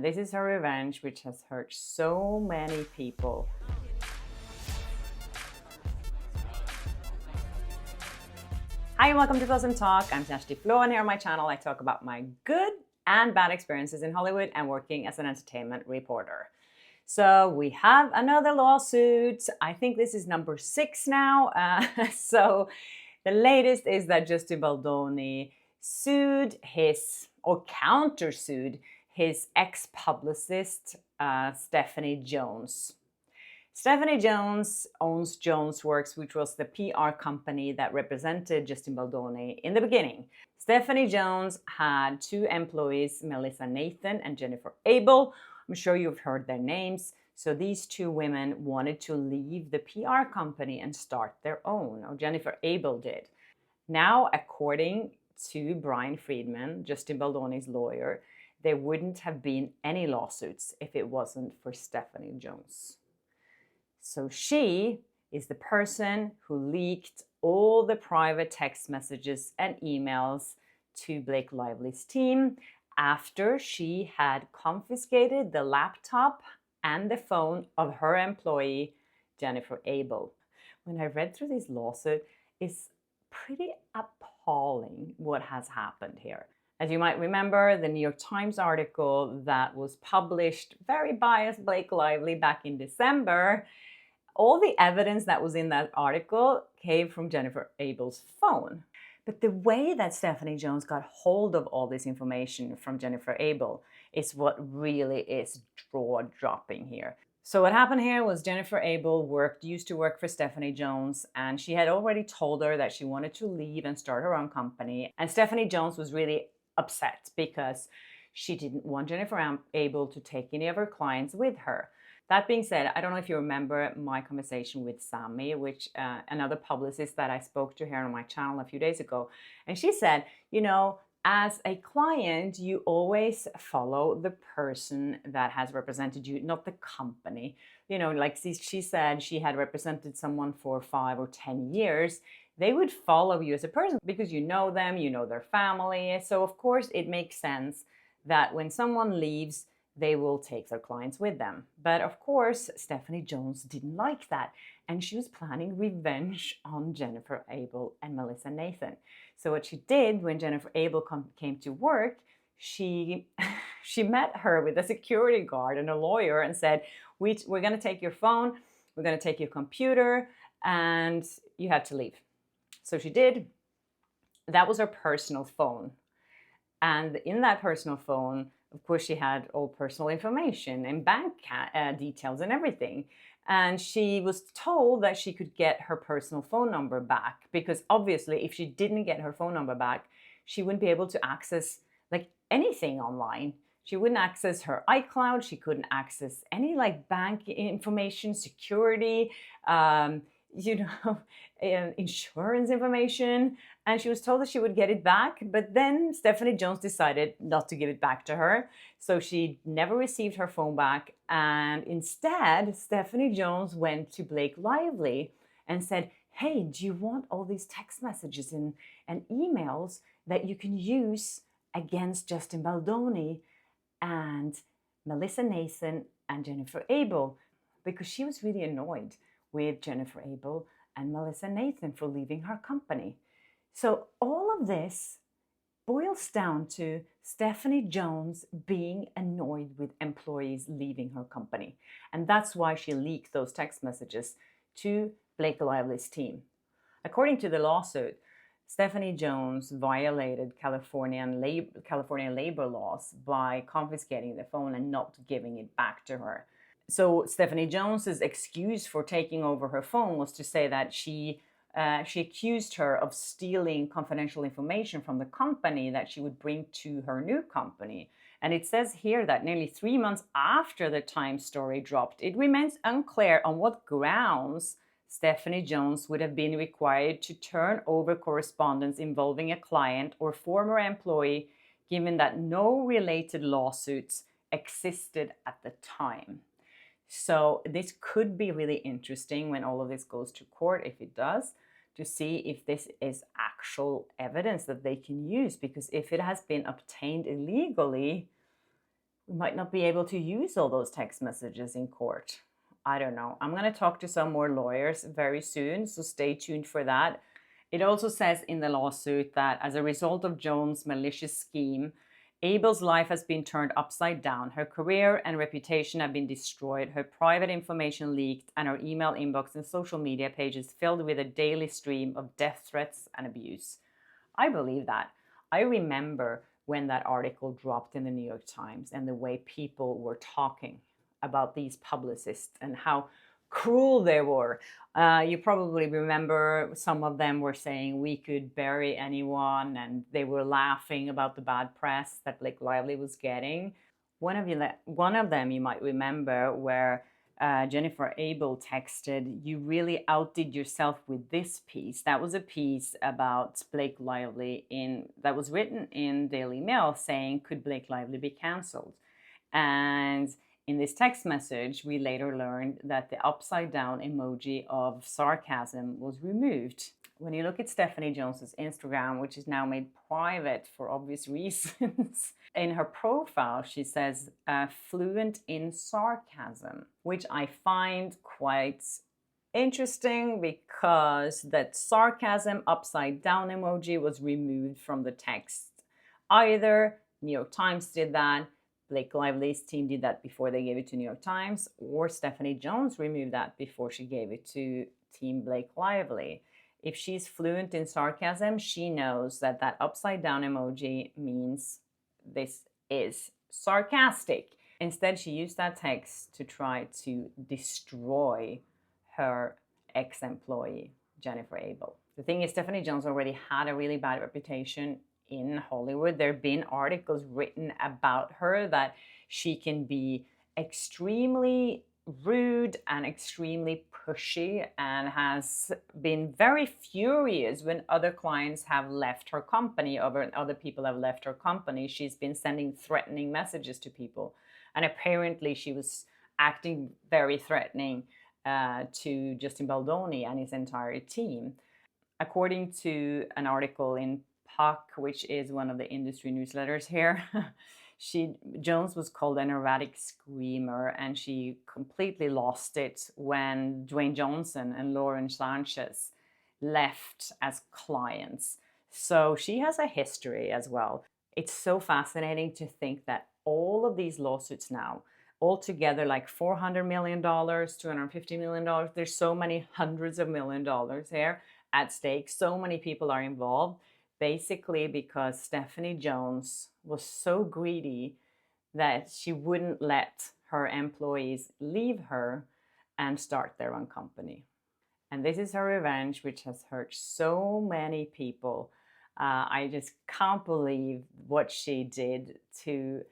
And this is her revenge, which has hurt so many people. Hi and welcome to Flaa Talk. I'm Kjersti Flaa, and here on my channel I talk about my good and bad experiences in Hollywood and working as an entertainment reporter. So we have another lawsuit. I think this is number 6 now. So the latest is that Justin Baldoni sued or countersued his ex-publicist, Stephanie Jones. Stephanie Jones owns Jones Works, which was the PR company that represented Justin Baldoni in the beginning. Stephanie Jones had 2 employees, Melissa Nathan and Jennifer Abel. I'm sure you've heard their names. So these 2 women wanted to leave the PR company and start their own, or Jennifer Abel did. Now, according to Brian Friedman, Justin Baldoni's lawyer, there wouldn't have been any lawsuits if it wasn't for Stephanie Jones. So she is the person who leaked all the private text messages and emails to Blake Lively's team after she had confiscated the laptop and the phone of her employee, Jennifer Abel. When I read through this lawsuit, it's pretty appalling what has happened here. As you might remember, the New York Times article that was published, very biased Blake Lively, back in December, all the evidence that was in that article came from Jennifer Abel's phone. But the way that Stephanie Jones got hold of all this information from Jennifer Abel is what really is jaw-dropping here. So what happened here was Jennifer Abel used to work for Stephanie Jones, and she had already told her that she wanted to leave and start her own company. And Stephanie Jones was really upset because she didn't want Jennifer Abel to take any of her clients with her. That being said, I don't know if you remember my conversation with Sammy, which another publicist that I spoke to here on my channel a few days ago. And she said, you know, as a client, you always follow the person that has represented you, not the company. You know, like she said, she had represented someone for 5 or 10 years. They would follow you as a person because you know them, you know their family. So of course, it makes sense that when someone leaves, they will take their clients with them. But of course, Stephanie Jones didn't like that. And she was planning revenge on Jennifer Abel and Melissa Nathan. So what she did when Jennifer Abel came to work, she met her with a security guard and a lawyer and said, we're going to take your phone, we're going to take your computer, and you have to leave. So she did. That was her personal phone. And in that personal phone, of course, she had all personal information and bank details and everything. And she was told that she could get her personal phone number back, because obviously if she didn't get her phone number back, she wouldn't be able to access like anything online. She wouldn't access her iCloud. She couldn't access any like bank information, security, insurance information. And she was told that she would get it back, but then Stephanie Jones decided not to give it back to her. So she never received her phone back. And instead, Stephanie Jones went to Blake Lively and said, hey, do you want all these text messages and emails that you can use against Justin Baldoni and Melissa Nathan and Jennifer Abel? Because she was really annoyed with Jennifer Abel and Melissa Nathan for leaving her company. So all of this boils down to Stephanie Jones being annoyed with employees leaving her company. And that's why she leaked those text messages to Blake Lively's team. According to the lawsuit, Stephanie Jones violated California labor laws by confiscating the phone and not giving it back to her. So Stephanie Jones's excuse for taking over her phone was to say that she accused her of stealing confidential information from the company that she would bring to her new company. And it says here that nearly 3 months after the Times story dropped, it remains unclear on what grounds Stephanie Jones would have been required to turn over correspondence involving a client or former employee, given that no related lawsuits existed at the time. So this could be really interesting when all of this goes to court, if it does, to see if this is actual evidence that they can use. Because if it has been obtained illegally, we might not be able to use all those text messages in court. I don't know. I'm going to talk to some more lawyers very soon, so stay tuned for that. It also says in the lawsuit that as a result of Jones' malicious scheme, Abel's life has been turned upside down. Her career and reputation have been destroyed, her private information leaked, and her email inbox and social media pages filled with a daily stream of death threats and abuse. I believe that. I remember when that article dropped in the New York Times and the way people were talking about these publicists and how cruel they were. You probably remember some of them were saying we could bury anyone, and they were laughing about the bad press that Blake Lively was getting. One of them you might remember where Jennifer Abel texted, "You really outdid yourself with this piece." That was a piece about Blake Lively that was written in Daily Mail saying, could Blake Lively be cancelled? And in this text message, we later learned that the upside down emoji of sarcasm was removed. When you look at Stephanie Jones's Instagram, which is now made private for obvious reasons, in her profile, she says, fluent in sarcasm, which I find quite interesting because that sarcasm upside down emoji was removed from the text. Either New York Times did that, Blake Lively's team did that before they gave it to New York Times, or Stephanie Jones removed that before she gave it to Team Blake Lively. If she's fluent in sarcasm, she knows that that upside down emoji means this is sarcastic. Instead, she used that text to try to destroy her ex-employee, Jennifer Abel. The thing is, Stephanie Jones already had a really bad reputation in Hollywood. There have been articles written about her that she can be extremely rude and extremely pushy, and has been very furious when other clients have left her company or other people have left her company. She's been sending threatening messages to people, and apparently she was acting very threatening to Justin Baldoni and his entire team. According to an article in Puck, which is one of the industry newsletters here, Jones was called an erratic screamer, and she completely lost it when Dwayne Johnson and Lauren Sanchez left as clients. So she has a history as well. It's so fascinating to think that all of these lawsuits now, altogether like $400 million, $250 million, there's so many hundreds of $1,000,000 here at stake. So many people are involved. Basically because Stephanie Jones was so greedy that she wouldn't let her employees leave her and start their own company. And this is her revenge, which has hurt so many people. I just can't believe what she did to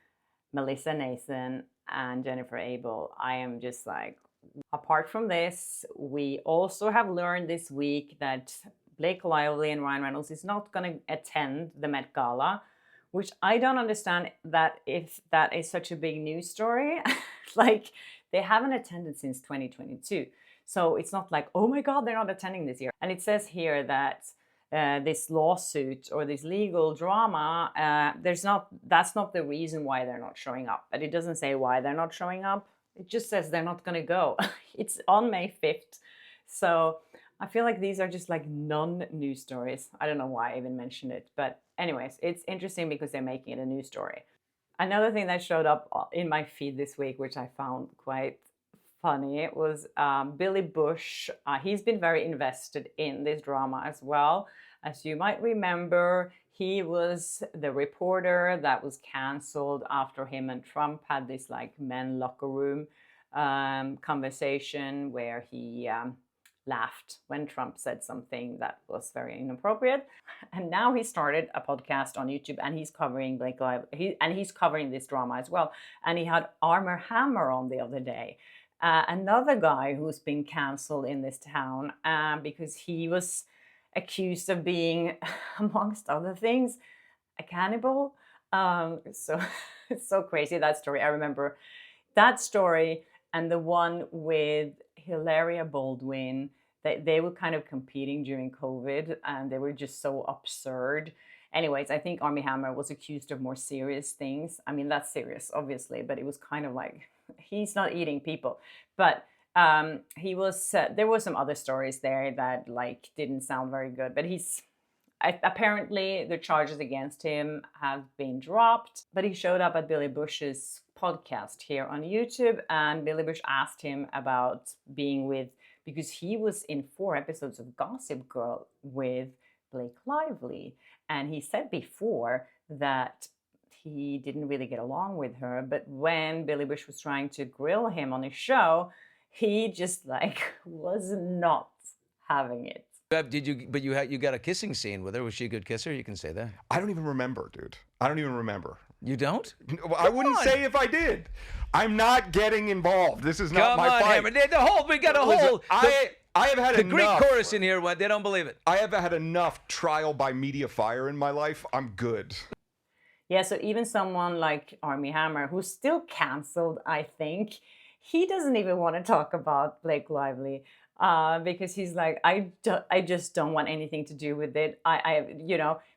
Melissa Nathan and Jennifer Abel. I am just like, apart from this, we also have learned this week that Blake Lively and Ryan Reynolds is not going to attend the Met Gala, which I don't understand that if that is such a big news story. Like, they haven't attended since 2022. So it's not like, oh my God, they're not attending this year. And it says here that this lawsuit or this legal drama, that's not the reason why they're not showing up. But it doesn't say why they're not showing up. It just says they're not going to go. It's on May 5th. So I feel like these are just like non-news stories. I don't know why I even mentioned it. But anyways, it's interesting because they're making it a news story. Another thing that showed up in my feed this week, which I found quite funny, was Billy Bush. He's been very invested in this drama as well. As you might remember, he was the reporter that was canceled after him and Trump had this like men locker room conversation where he laughed when Trump said something that was very inappropriate. And now he started a podcast on YouTube, and he's covering Blake Lively, and he's covering this drama as well. And he had Armor Hammer on the other day, another guy who's been canceled in this town because he was accused of being, amongst other things, a cannibal. So it's so crazy, that story. I remember that story and the one with Hilaria Baldwin. They were kind of competing during COVID, and they were just so absurd. Anyways, I think Armie Hammer was accused of more serious things. I mean, that's serious, obviously, but it was kind of like, he's not eating people. But he was, there were some other stories there that like didn't sound very good, but apparently the charges against him have been dropped. But he showed up at Billy Bush's podcast here on YouTube, and Billy Bush asked him about being with, because he was in 4 episodes of Gossip Girl with Blake Lively. And he said before that he didn't really get along with her, but when Billy Bush was trying to grill him on his show, he just like was not having it. Did you? But you got a kissing scene with her. Was she a good kisser? You can say that. I don't even remember, dude. I don't even remember. You don't? I wouldn't say if I did. I'm not getting involved. This is not my fight. Hammer. We got a whole. I have had the enough. Greek chorus in here. They don't believe it. I have had enough trial by media fire in my life. I'm good. Yeah, so even someone like Armie Hammer, who's still canceled, I think, he doesn't even want to talk about Blake Lively because he's like, I just don't want anything to do with it.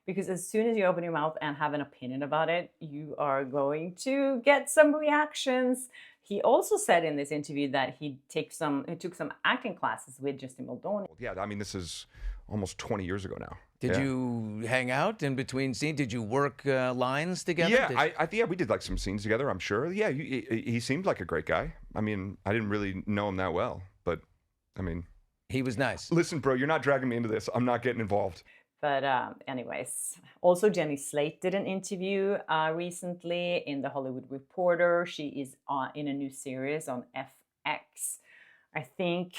Because as soon as you open your mouth and have an opinion about it, you are going to get some reactions. He also said in this interview that he took some acting classes with Justin Baldoni. Yeah, I mean, this is almost 20 years ago now. Did you hang out in between scenes? Did you work lines together? Yeah, we did like some scenes together, I'm sure. Yeah, he seemed like a great guy. I mean, I didn't really know him that well, but I mean... He was nice. Listen, bro, you're not dragging me into this. I'm not getting involved. But anyways, also Jenny Slate did an interview recently in The Hollywood Reporter. She is in a new series on FX. I think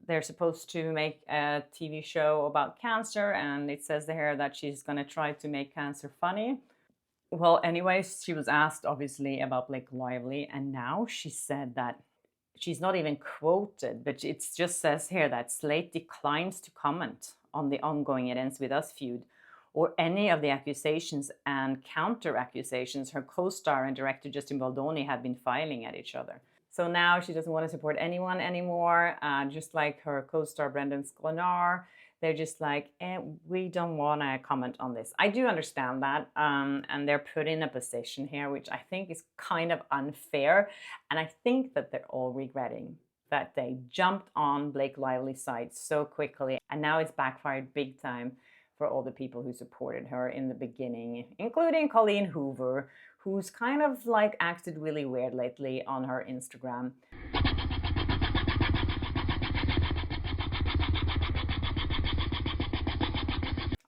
they're supposed to make a TV show about cancer, and it says there that she's going to try to make cancer funny. Well, anyways, she was asked, obviously, about Blake Lively, and now she said that she's not even quoted, but it just says here that Slate declines to comment on the ongoing It Ends With Us feud or any of the accusations and counter-accusations her co-star and director Justin Baldoni have been filing at each other. So now she doesn't want to support anyone anymore, just like her co-star Brendan Sklenar. They're just like, we don't want to comment on this. I do understand that, and they're put in a position here, which I think is kind of unfair. And I think that they're all regretting that they jumped on Blake Lively's side so quickly. And now it's backfired big time for all the people who supported her in the beginning, including Colleen Hoover, who's kind of like acted really weird lately on her Instagram.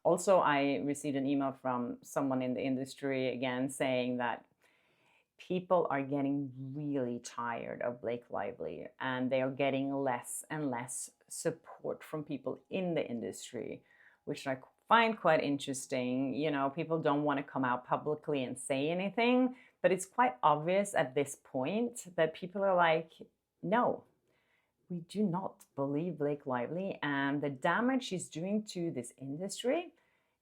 Also, I received an email from someone in the industry again saying that people are getting really tired of Blake Lively and they are getting less and less support from people in the industry, which I find quite interesting. You know, people don't want to come out publicly and say anything, but it's quite obvious at this point that people are like, no, we do not believe Blake Lively, and the damage she's doing to this industry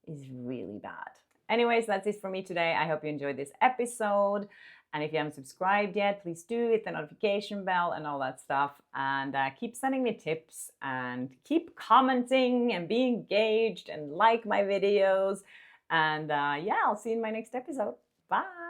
is really bad. Anyways, that's it for me today. I hope you enjoyed this episode. And if you haven't subscribed yet, please do hit the notification bell and all that stuff. And keep sending me tips and keep commenting and be engaged and like my videos. And yeah, I'll see you in my next episode. Bye.